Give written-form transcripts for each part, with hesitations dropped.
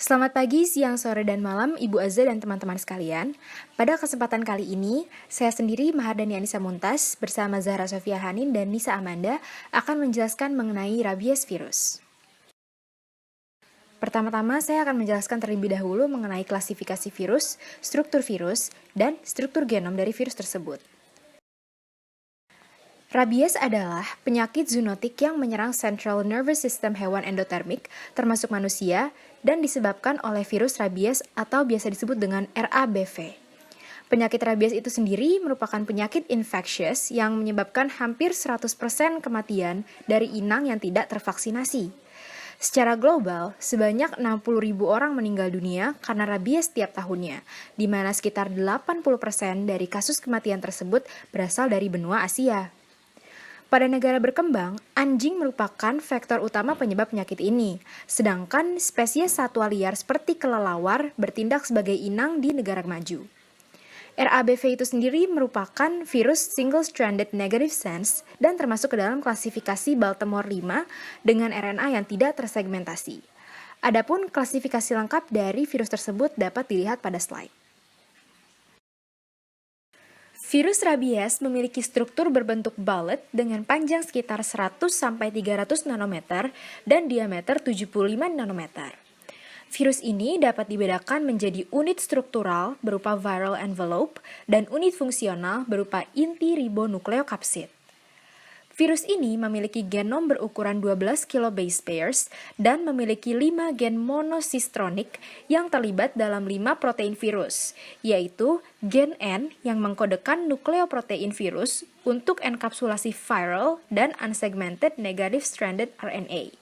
Selamat pagi, siang, sore, dan malam, Ibu Azza dan teman-teman sekalian. Pada kesempatan kali ini, saya sendiri, Mahardani Anissa Muntas, bersama Zahra Sofia Hanin dan Nisa Amanda, akan menjelaskan mengenai rabies virus. Pertama-tama, saya akan menjelaskan terlebih dahulu mengenai klasifikasi virus, dan struktur genom dari virus tersebut. Rabies adalah penyakit zoonotik yang menyerang Central Nervous System hewan endotermik, termasuk manusia, dan disebabkan oleh virus rabies atau biasa disebut dengan RABV. Penyakit rabies itu sendiri merupakan penyakit infectious yang menyebabkan hampir 100% kematian dari inang yang tidak tervaksinasi. Secara global, sebanyak 60.000 orang meninggal dunia karena rabies setiap tahunnya, di mana sekitar 80% dari kasus kematian tersebut berasal dari benua Asia. Pada negara berkembang, anjing merupakan faktor utama penyebab penyakit ini, sedangkan spesies satwa liar seperti kelelawar bertindak sebagai inang di negara maju. RABV itu sendiri merupakan virus single-stranded negative sense dan termasuk ke dalam klasifikasi Baltimore 5 dengan RNA yang tidak tersegmentasi. Adapun klasifikasi lengkap dari virus tersebut dapat dilihat pada slide. Virus rabies memiliki struktur berbentuk bullet dengan panjang sekitar 100-300 nanometer dan diameter 75 nanometer. Virus ini dapat dibedakan menjadi unit struktural berupa viral envelope dan unit fungsional berupa inti ribonukleokapsid. Virus ini memiliki genom berukuran 12 kilobase pairs dan memiliki 5 gen monosistronic yang terlibat dalam 5 protein virus, yaitu gen N yang mengkodekan nukleoprotein virus untuk enkapsulasi viral dan unsegmented negative stranded RNA.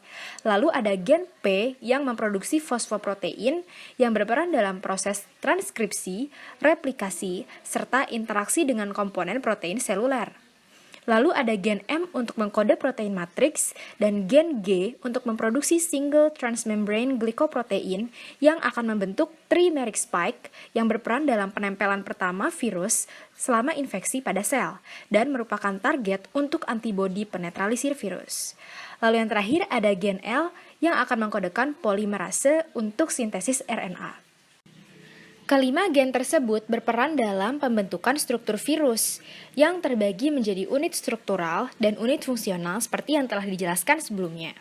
Lalu ada gen P yang memproduksi fosfoprotein yang berperan dalam proses transkripsi, replikasi, serta interaksi dengan komponen protein seluler. Lalu ada gen M untuk mengkode protein matriks dan gen G untuk memproduksi single transmembrane glycoprotein yang akan membentuk trimeric spike yang berperan dalam penempelan pertama virus selama infeksi pada sel dan merupakan target untuk antibodi penetralisir virus. Lalu yang terakhir ada gen L yang akan mengkodekan polimerase untuk sintesis RNA. Kelima gen tersebut berperan dalam pembentukan struktur virus yang terbagi menjadi unit struktural dan unit fungsional seperti yang telah dijelaskan sebelumnya.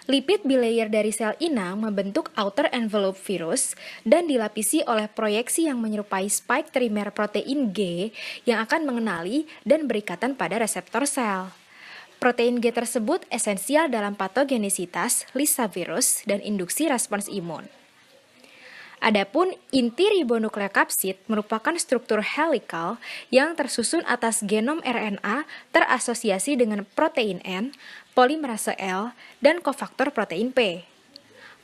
Lipid bilayer dari sel inang membentuk outer envelope virus dan dilapisi oleh proyeksi yang menyerupai spike trimer protein G yang akan mengenali dan berikatan pada reseptor sel. Protein G tersebut esensial dalam patogenisitas Lissa virus dan induksi respons imun. Adapun inti ribonukleokapsid merupakan struktur helikal yang tersusun atas genom RNA terasosiasi dengan protein N, polimerase L, dan kofaktor protein P.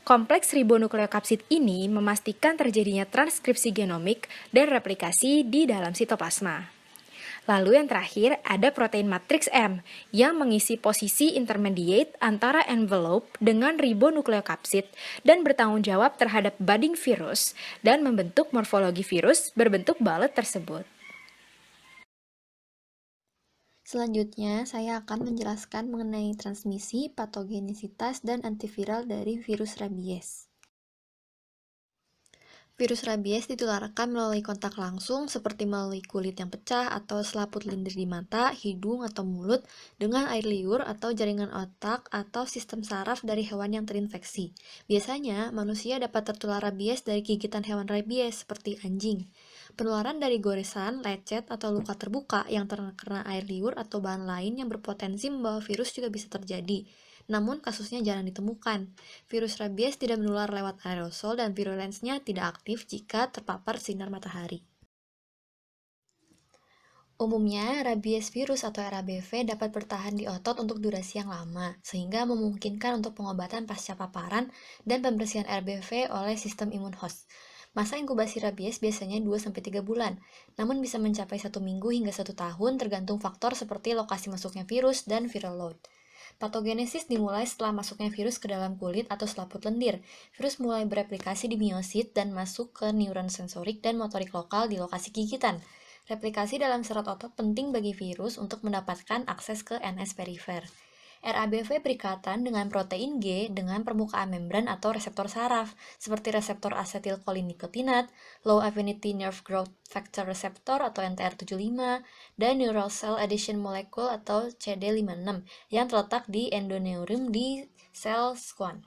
Kompleks ribonukleokapsid ini memastikan terjadinya transkripsi genomik dan replikasi di dalam sitoplasma. Lalu yang terakhir ada protein matriks M yang mengisi posisi intermediate antara envelope dengan ribonukleokapsid dan bertanggung jawab terhadap budding virus dan membentuk morfologi virus berbentuk bullet tersebut. Selanjutnya, saya akan menjelaskan mengenai transmisi, patogenisitas, dan antiviral dari virus rabies. Virus rabies ditularkan melalui kontak langsung seperti melalui kulit yang pecah atau selaput lendir di mata, hidung, atau mulut dengan air liur atau jaringan otak atau sistem saraf dari hewan yang terinfeksi. Biasanya, manusia dapat tertular rabies dari gigitan hewan rabies seperti anjing. Penularan dari goresan, lecet, atau luka terbuka yang terkena air liur atau bahan lain yang berpotensi membawa virus juga bisa terjadi. Namun kasusnya jarang ditemukan. Virus rabies tidak menular lewat aerosol dan virulensnya tidak aktif jika terpapar sinar matahari. Umumnya, rabies virus atau RABV dapat bertahan di otot untuk durasi yang lama, sehingga memungkinkan untuk pengobatan pasca paparan dan pembersihan RBV oleh sistem imun host. Masa inkubasi rabies biasanya 2-3 bulan, namun bisa mencapai 1 minggu hingga 1 tahun tergantung faktor seperti lokasi masuknya virus dan viral load. Patogenesis dimulai setelah masuknya virus ke dalam kulit atau selaput lendir. Virus mulai bereplikasi di miosit dan masuk ke neuron sensorik dan motorik lokal di lokasi gigitan. Replikasi dalam serat otot penting bagi virus untuk mendapatkan akses ke NS perifer. RABV berikatan dengan protein G dengan permukaan membran atau reseptor saraf, seperti reseptor asetilkolinikotinat, Low Affinity Nerve Growth Factor Receptor atau NTR75, dan Neural Cell Adhesion Molecule atau CD56 yang terletak di endoneuron di sel Schwann.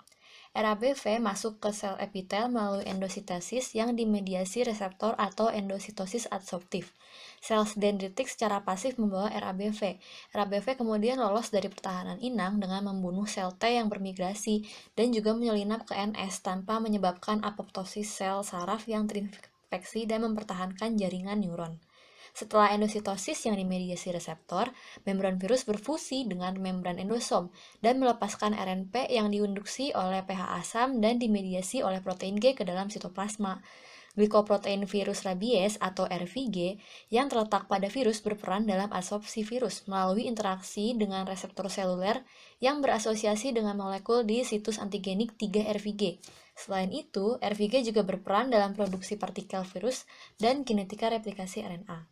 RABV masuk ke sel epitel melalui endositosis yang dimediasi reseptor atau endositosis adsorptif. Sel dendritik secara pasif membawa RABV. RABV kemudian lolos dari pertahanan inang dengan membunuh sel T yang bermigrasi dan juga menyelinap ke NS tanpa menyebabkan apoptosis sel saraf yang terinfeksi dan mempertahankan jaringan neuron. Setelah endositosis yang dimediasi reseptor, membran virus berfusi dengan membran endosom dan melepaskan RNP yang diinduksi oleh pH asam dan dimediasi oleh protein G ke dalam sitoplasma. Glikoprotein virus rabies atau RVG yang terletak pada virus berperan dalam absorpsi virus melalui interaksi dengan reseptor seluler yang berasosiasi dengan molekul di situs antigenik 3-RVG. Selain itu, RVG juga berperan dalam produksi partikel virus dan kinetika replikasi RNA.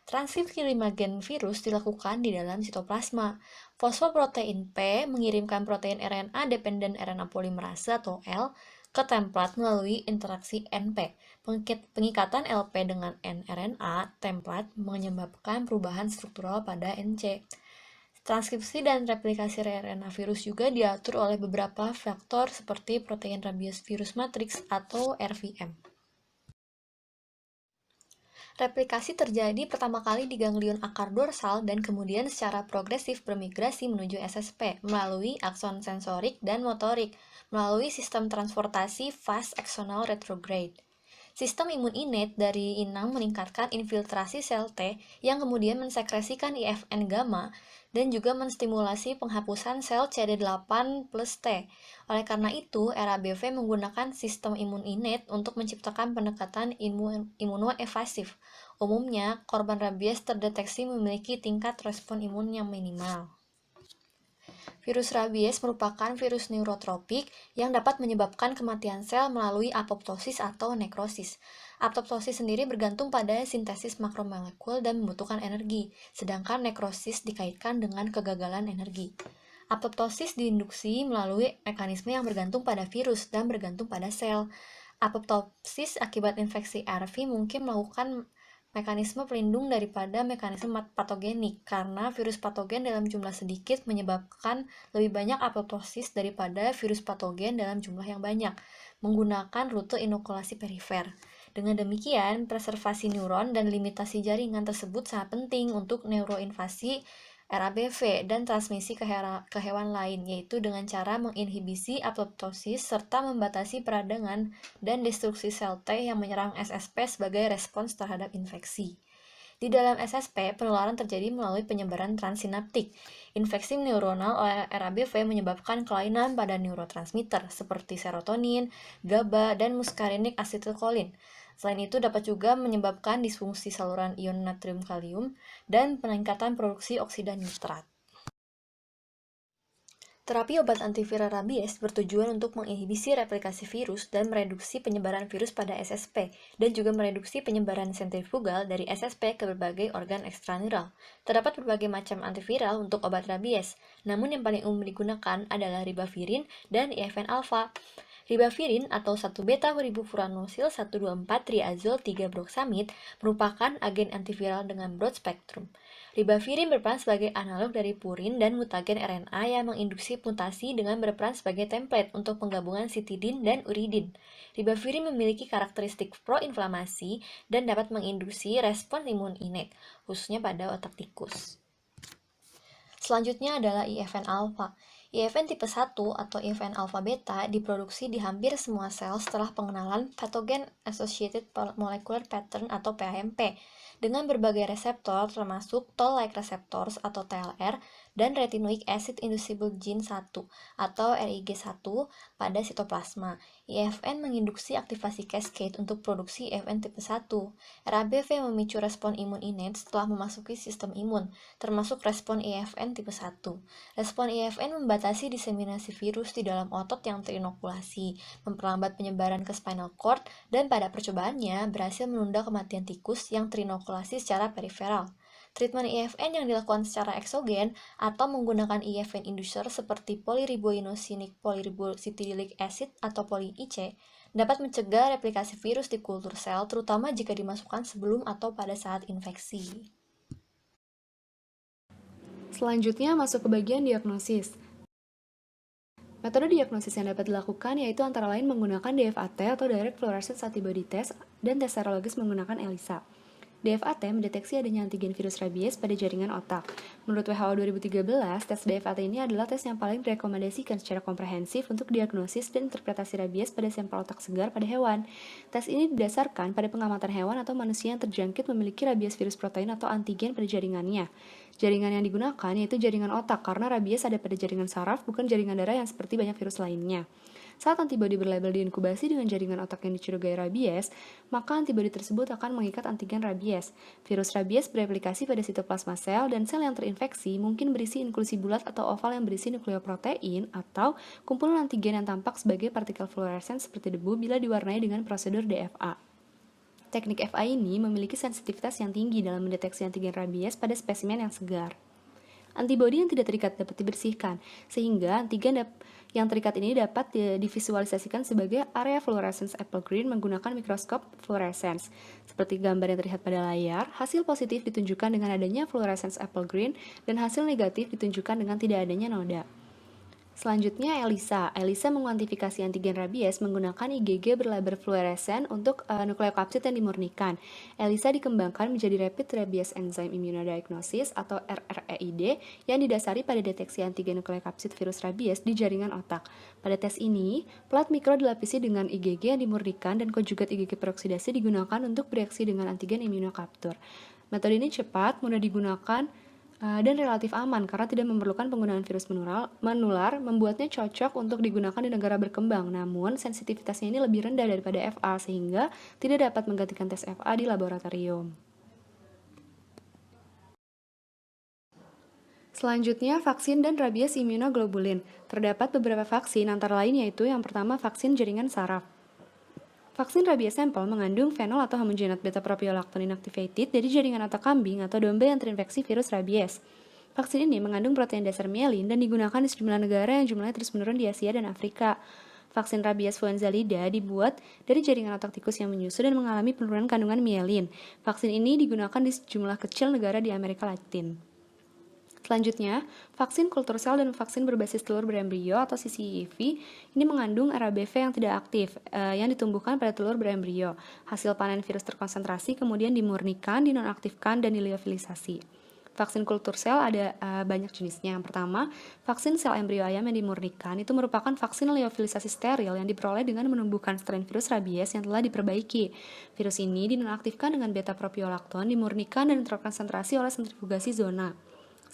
Transkripsi gen virus dilakukan di dalam sitoplasma. Fosfoprotein P mengirimkan protein RNA dependen RNA polimerase atau L ke template melalui interaksi NP. Pengikatan LP dengan nRNA template menyebabkan perubahan struktural pada NC. Transkripsi dan replikasi RNA virus juga diatur oleh beberapa faktor seperti protein rabies virus matrix atau RVM. Replikasi terjadi pertama kali di ganglion akar dorsal dan kemudian secara progresif bermigrasi menuju SSP melalui akson sensorik dan motorik melalui sistem transportasi vas axonal retrograde. Sistem imun innate dari inang meningkatkan infiltrasi sel T yang kemudian mensekresikan IFN gamma dan juga menstimulasi penghapusan sel CD8 plus T. Oleh karena itu, RABV menggunakan sistem imun innate untuk menciptakan pendekatan imunoevasif. Umumnya, korban rabies terdeteksi memiliki tingkat respon imun yang minimal. Virus rabies merupakan virus neurotropik yang dapat menyebabkan kematian sel melalui apoptosis atau nekrosis. Apoptosis sendiri bergantung pada sintesis makromolekul dan membutuhkan energi, sedangkan nekrosis dikaitkan dengan kegagalan energi. Apoptosis diinduksi melalui mekanisme yang bergantung pada virus dan bergantung pada sel. Apoptosis akibat infeksi RV mungkin melakukan mekanisme pelindung daripada mekanisme patogenik karena virus patogen dalam jumlah sedikit menyebabkan lebih banyak apoptosis daripada virus patogen dalam jumlah yang banyak, menggunakan rute inokulasi perifer. Dengan demikian, preservasi neuron dan limitasi jaringan tersebut sangat penting untuk neuroinvasi RABV dan transmisi ke hewan lain, yaitu dengan cara menginhibisi apoptosis serta membatasi peradangan dan destruksi sel T yang menyerang SSP sebagai respons terhadap infeksi. Di dalam SSP, penularan terjadi melalui penyebaran transsinaptik. Infeksi neuronal oleh RABV menyebabkan kelainan pada neurotransmitter seperti serotonin, GABA, dan muscarinic acetylcholine. Selain itu dapat juga menyebabkan disfungsi saluran ion natrium kalium dan peningkatan produksi oksida nitrat. Terapi obat antiviral rabies bertujuan untuk menginhibisi replikasi virus dan mereduksi penyebaran virus pada SSP, dan juga mereduksi penyebaran sentrifugal dari SSP ke berbagai organ ekstraneural. Terdapat berbagai macam antiviral untuk obat rabies, namun yang paling umum digunakan adalah ribavirin dan IFN alpha. Ribavirin atau 1-beta-ribofuranosil 1,24-triazol-3-broksamid merupakan agen antiviral dengan broad spectrum. Ribavirin berperan sebagai analog dari purin dan mutagen RNA yang menginduksi mutasi dengan berperan sebagai template untuk penggabungan sitidin dan uridin. Ribavirin memiliki karakteristik proinflamasi dan dapat menginduksi respons imun innate, khususnya pada otak tikus. Selanjutnya adalah IFN alpha. IFN tipe 1 atau IFN alpha beta diproduksi di hampir semua sel setelah pengenalan Pathogen Associated Molecular Pattern atau PAMP dengan berbagai reseptor termasuk Toll-like receptors atau TLR dan retinoic acid inducible gene 1 atau RIG1 pada sitoplasma. IFN menginduksi aktivasi cascade untuk produksi IFN tipe 1. RABV memicu respon imun innate setelah memasuki sistem imun, termasuk respon IFN tipe 1. Respon IFN membatasi diseminasi virus di dalam otot yang terinokulasi, memperlambat penyebaran ke spinal cord, dan pada percobaannya berhasil menunda kematian tikus yang terinokulasi secara periferal. Treatment IFN yang dilakukan secara eksogen atau menggunakan IFN inducer seperti polyriboinosinic polyribocytilic acid atau poly-IC dapat mencegah replikasi virus di kultur sel, terutama jika dimasukkan sebelum atau pada saat infeksi. Selanjutnya masuk ke bagian diagnosis. Metode diagnosis yang dapat dilakukan yaitu antara lain menggunakan DFAT atau Direct Fluorescence Antibody Test dan tes serologis menggunakan ELISA. DFAT mendeteksi adanya antigen virus rabies pada jaringan otak. Menurut WHO 2013, tes DFAT ini adalah tes yang paling direkomendasikan secara komprehensif untuk diagnosis dan interpretasi rabies pada sampel otak segar pada hewan. Tes ini didasarkan pada pengamatan hewan atau manusia yang terjangkit memiliki rabies virus protein atau antigen pada jaringannya. Jaringan yang digunakan yaitu jaringan otak karena rabies ada pada jaringan saraf, bukan jaringan darah yang seperti banyak virus lainnya. Saat antibodi berlabel diinkubasi dengan jaringan otak yang dicurigai rabies, maka antibodi tersebut akan mengikat antigen rabies. Virus rabies bereplikasi pada sitoplasma sel dan sel yang terinfeksi mungkin berisi inklusi bulat atau oval yang berisi nukleoprotein atau kumpulan antigen yang tampak sebagai partikel fluoresen seperti debu bila diwarnai dengan prosedur DFA. Teknik FA ini memiliki sensitivitas yang tinggi dalam mendeteksi antigen rabies pada spesimen yang segar. Antibodi yang tidak terikat dapat dibersihkan, sehingga antigen yang terikat ini dapat divisualisasikan sebagai area fluorescence apple green menggunakan mikroskop fluorescence. Seperti gambar yang terlihat pada layar, hasil positif ditunjukkan dengan adanya fluorescence apple green dan hasil negatif ditunjukkan dengan tidak adanya noda. Selanjutnya ELISA. ELISA menguantifikasi antigen rabies menggunakan IgG berlabel fluoresen untuk nukleokapsid yang dimurnikan. ELISA dikembangkan menjadi Rapid Rabies Enzyme Immunodiagnosis atau RREID yang didasari pada deteksi antigen nukleokapsid virus rabies di jaringan otak. Pada tes ini, plat mikro dilapisi dengan IgG yang dimurnikan dan konjugat IgG peroksidasi digunakan untuk bereaksi dengan antigen immunokaptur. Metode ini cepat, mudah digunakan, dan relatif aman karena tidak memerlukan penggunaan virus menular, membuatnya cocok untuk digunakan di negara berkembang. Namun, sensitivitasnya ini lebih rendah daripada FA sehingga tidak dapat menggantikan tes FA di laboratorium. Selanjutnya, vaksin dan rabies immunoglobulin. Terdapat beberapa vaksin, antara lain yaitu yang pertama vaksin jaringan saraf. Vaksin rabies sampel mengandung fenol atau homogenat beta-propiolactone inactivated dari jaringan otak kambing atau domba yang terinfeksi virus rabies. Vaksin ini mengandung protein dasar mielin dan digunakan di sejumlah negara yang jumlahnya terus menurun di Asia dan Afrika. Vaksin rabies Fluenzalida dibuat dari jaringan otak tikus yang menyusut dan mengalami penurunan kandungan mielin. Vaksin ini digunakan di sejumlah kecil negara di Amerika Latin. Selanjutnya, vaksin kultur sel dan vaksin berbasis telur berembrio atau CCEV ini mengandung RABV yang tidak aktif, yang ditumbuhkan pada telur berembrio. Hasil panen virus terkonsentrasi kemudian dimurnikan, dinonaktifkan, dan diliofilisasi. Vaksin kultur sel ada banyak jenisnya. Yang pertama, vaksin sel embrio ayam yang dimurnikan itu merupakan vaksin liofilisasi steril yang diperoleh dengan menumbuhkan strain virus rabies yang telah diperbaiki. Virus ini dinonaktifkan dengan beta-propiolactone, dimurnikan dan terkonsentrasi oleh sentrifugasi zona.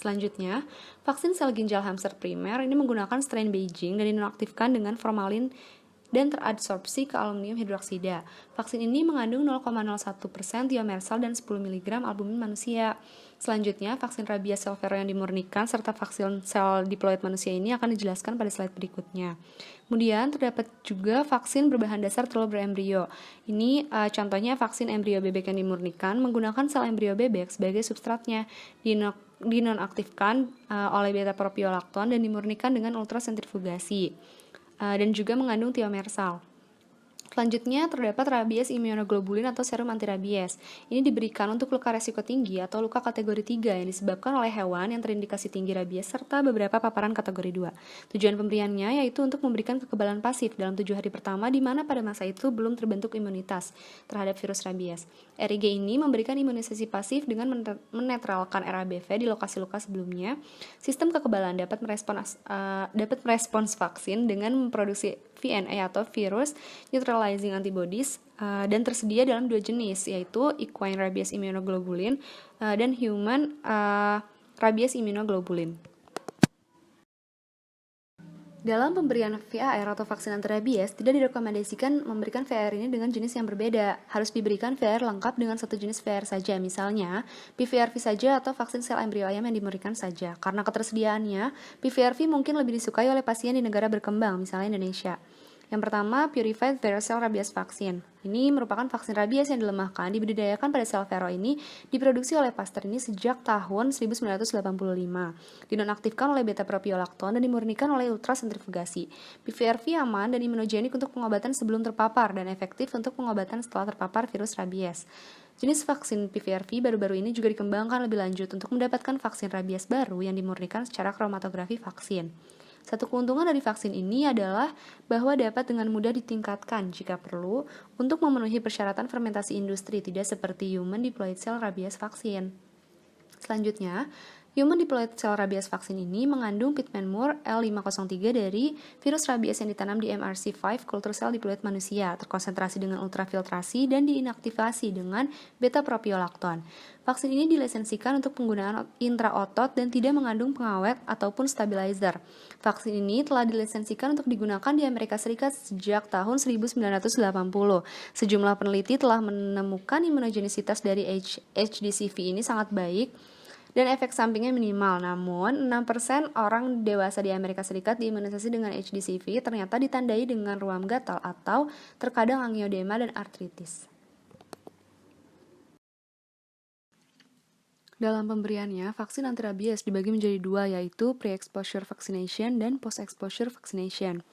Selanjutnya, vaksin sel ginjal hamster primer ini menggunakan strain Beijing dan dinonaktifkan dengan formalin dan teradsorpsi ke aluminium hidroksida. Vaksin ini mengandung 0,01% tiomersal dan 10 mg albumin manusia. Selanjutnya, vaksin rabies sel vero yang dimurnikan serta vaksin sel diploid manusia ini akan dijelaskan pada slide berikutnya. Kemudian terdapat juga vaksin berbahan dasar telur berembrio. Ini contohnya vaksin embrio bebek yang dimurnikan menggunakan sel embrio bebek sebagai substratnya, dinonaktifkan oleh beta-propiolactone dan dimurnikan dengan ultrasentrifugasi, dan juga mengandung tiomersal. Selanjutnya, terdapat rabies immunoglobulin atau serum antirabies. Ini diberikan untuk luka resiko tinggi atau luka kategori 3 yang disebabkan oleh hewan yang terindikasi tinggi rabies serta beberapa paparan kategori 2. Tujuan pemberiannya yaitu untuk memberikan kekebalan pasif dalam 7 hari pertama di mana pada masa itu belum terbentuk imunitas terhadap virus rabies. RIG ini memberikan imunisasi pasif dengan menetralkan RABV di lokasi luka sebelumnya. Sistem kekebalan dapat merespons vaksin dengan memproduksi VNA atau virus neutralizing antibodies dan tersedia dalam 2 jenis yaitu equine rabies immunoglobulin dan human rabies immunoglobulin. Dalam pemberian VAR atau vaksin antirabies, tidak direkomendasikan memberikan VAR ini dengan jenis yang berbeda. Harus diberikan VAR lengkap dengan satu jenis VAR saja, misalnya PVRV saja atau vaksin sel embrio ayam yang diberikan saja. Karena ketersediaannya, PVRV mungkin lebih disukai oleh pasien di negara berkembang, misalnya Indonesia. Yang pertama, Purified Vero Cell Rabies Vaccine. Ini merupakan vaksin rabies yang dilemahkan, dibudidayakan pada sel Vero ini, diproduksi oleh Pasteur ini sejak tahun 1985. Dinonaktifkan oleh beta-propiolactone dan dimurnikan oleh ultrasentrifugasi. PVRV aman dan imunogenik untuk pengobatan sebelum terpapar dan efektif untuk pengobatan setelah terpapar virus rabies. Jenis vaksin PVRV baru-baru ini juga dikembangkan lebih lanjut untuk mendapatkan vaksin rabies baru yang dimurnikan secara kromatografi vaksin. Satu keuntungan dari vaksin ini adalah bahwa dapat dengan mudah ditingkatkan jika perlu untuk memenuhi persyaratan fermentasi industri, tidak seperti human diploid cell rabies vaksin. Selanjutnya, human diploid cell rabies vaksin ini mengandung Pitman-Moore L503 dari virus rabies yang ditanam di MRC5 kultur sel diploid manusia, terkonsentrasi dengan ultrafiltrasi dan diinaktivasi dengan beta-propiolactone. Vaksin ini dilesensikan untuk penggunaan intraotot dan tidak mengandung pengawet ataupun stabilizer. Vaksin ini telah dilesensikan untuk digunakan di Amerika Serikat sejak tahun 1980. Sejumlah peneliti telah menemukan imunogenisitas dari HDCV ini sangat baik dan efek sampingnya minimal. Namun, 6% orang dewasa di Amerika Serikat diimunisasi dengan HDCV ternyata ditandai dengan ruam gatal atau terkadang angioedema dan artritis. Dalam pemberiannya, vaksin anti-rabies dibagi menjadi dua, yaitu pre-exposure vaccination dan post-exposure vaccination.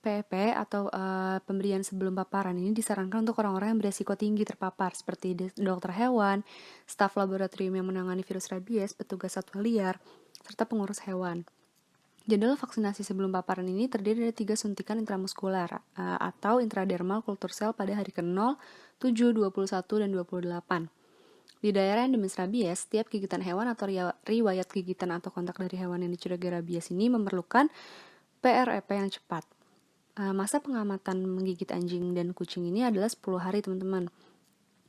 PEP atau pemberian sebelum paparan ini disarankan untuk orang-orang yang beresiko tinggi terpapar, seperti dokter hewan, staf laboratorium yang menangani virus rabies, petugas satwa liar, serta pengurus hewan. Jadwal vaksinasi sebelum paparan ini terdiri dari 3 suntikan intramuskuler atau intradermal kultur sel pada hari ke-0, 7, 21, dan 28. Di daerah endemis rabies, setiap gigitan hewan atau riwayat gigitan atau kontak dari hewan yang dicurigai rabies ini memerlukan PREP yang cepat. Masa pengamatan menggigit anjing dan kucing ini adalah 10 hari, teman-teman.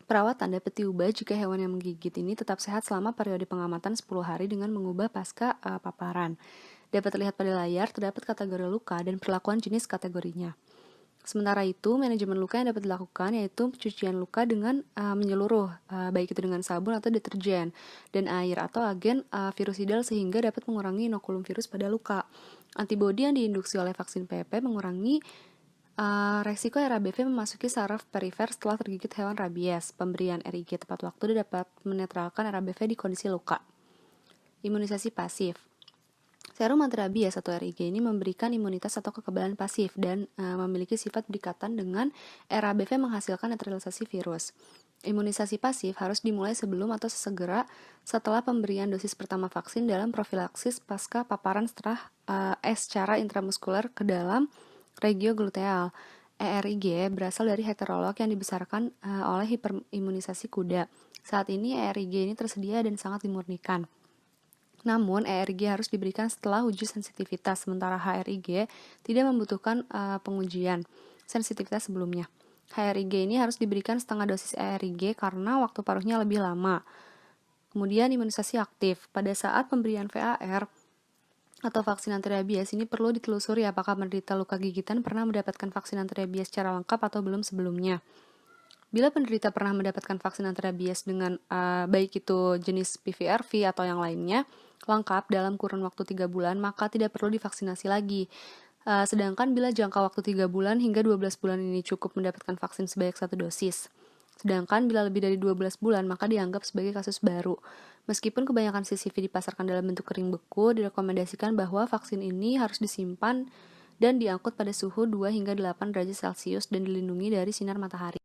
Perawatan dapat diubah jika hewan yang menggigit ini tetap sehat selama periode pengamatan 10 hari dengan mengubah pasca paparan. Dapat terlihat pada layar, terdapat kategori luka dan perlakuan jenis kategorinya. Sementara itu, manajemen luka yang dapat dilakukan yaitu pencucian luka dengan menyeluruh, baik itu dengan sabun atau deterjen, dan air atau agen virusidal sehingga dapat mengurangi inokulum virus pada luka. Antibodi yang diinduksi oleh vaksin PEP mengurangi resiko RABV memasuki saraf perifer setelah tergigit hewan rabies. Pemberian RIG tepat waktu dapat menetralkan RABV di kondisi luka. Imunisasi pasif. Serum anti-rabies atau RIG ini memberikan imunitas atau kekebalan pasif dan memiliki sifat berdekatan dengan RABV menghasilkan netralisasi virus. Imunisasi pasif harus dimulai sebelum atau sesegera setelah pemberian dosis pertama vaksin dalam profilaksis pasca paparan secara intramuskuler ke dalam regio gluteal. ERIG berasal dari heterolog yang dibesarkan oleh hiperimunisasi kuda. Saat ini ERIG ini tersedia dan sangat dimurnikan. Namun, ERG harus diberikan setelah uji sensitivitas, sementara HRIG tidak membutuhkan pengujian sensitivitas sebelumnya. HRIG ini harus diberikan setengah dosis ERG karena waktu paruhnya lebih lama. Kemudian, imunisasi aktif. Pada saat pemberian VAR atau vaksin anti-rabies ini perlu ditelusuri apakah penderita luka gigitan pernah mendapatkan vaksin anti-rabies secara lengkap atau belum sebelumnya. Bila penderita pernah mendapatkan vaksin anti-rabies dengan baik itu jenis PVRV atau yang lainnya, lengkap dalam kurun waktu 3 bulan, maka tidak perlu divaksinasi lagi. Sedangkan bila jangka waktu 3 bulan hingga 12 bulan ini cukup mendapatkan vaksin sebanyak 1 dosis. Sedangkan bila lebih dari 12 bulan, maka dianggap sebagai kasus baru. Meskipun kebanyakan CCV dipasarkan dalam bentuk kering beku, direkomendasikan bahwa vaksin ini harus disimpan dan diangkut pada suhu 2 hingga 8 derajat Celcius dan dilindungi dari sinar matahari.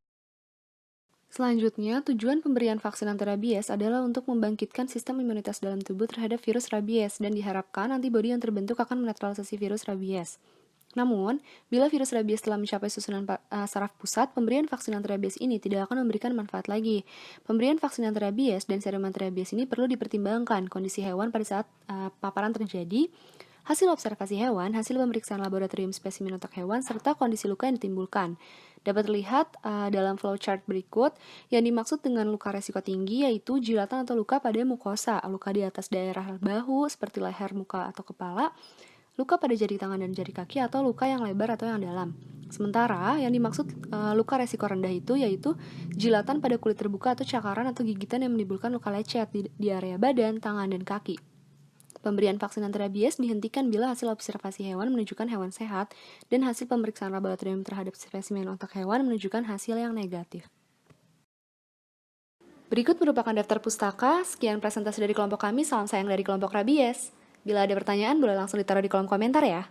Selanjutnya, tujuan pemberian vaksin anti-rabies adalah untuk membangkitkan sistem imunitas dalam tubuh terhadap virus rabies dan diharapkan antibodi yang terbentuk akan menetralisasi virus rabies. Namun, bila virus rabies telah mencapai susunan saraf pusat, pemberian vaksin anti-rabies ini tidak akan memberikan manfaat lagi. Pemberian vaksin anti-rabies dan serum anti-rabies ini perlu dipertimbangkan kondisi hewan pada saat paparan terjadi, hasil observasi hewan, hasil pemeriksaan laboratorium spesimen otak hewan, serta kondisi luka yang ditimbulkan. Dapat terlihat dalam flowchart berikut, yang dimaksud dengan luka resiko tinggi yaitu jilatan atau luka pada mukosa, luka di atas daerah bahu seperti leher, muka, atau kepala, luka pada jari tangan dan jari kaki, atau luka yang lebar atau yang dalam. Sementara yang dimaksud luka resiko rendah itu yaitu jilatan pada kulit terbuka atau cakaran atau gigitan yang menimbulkan luka lecet di area badan, tangan, dan kaki. Pemberian vaksin anti rabies dihentikan bila hasil observasi hewan menunjukkan hewan sehat dan hasil pemeriksaan laboratorium terhadap spesimen otak hewan menunjukkan hasil yang negatif. Berikut merupakan daftar pustaka. Sekian presentasi dari kelompok kami. Salam sayang dari kelompok rabies. Bila ada pertanyaan, boleh langsung ditaruh di kolom komentar ya.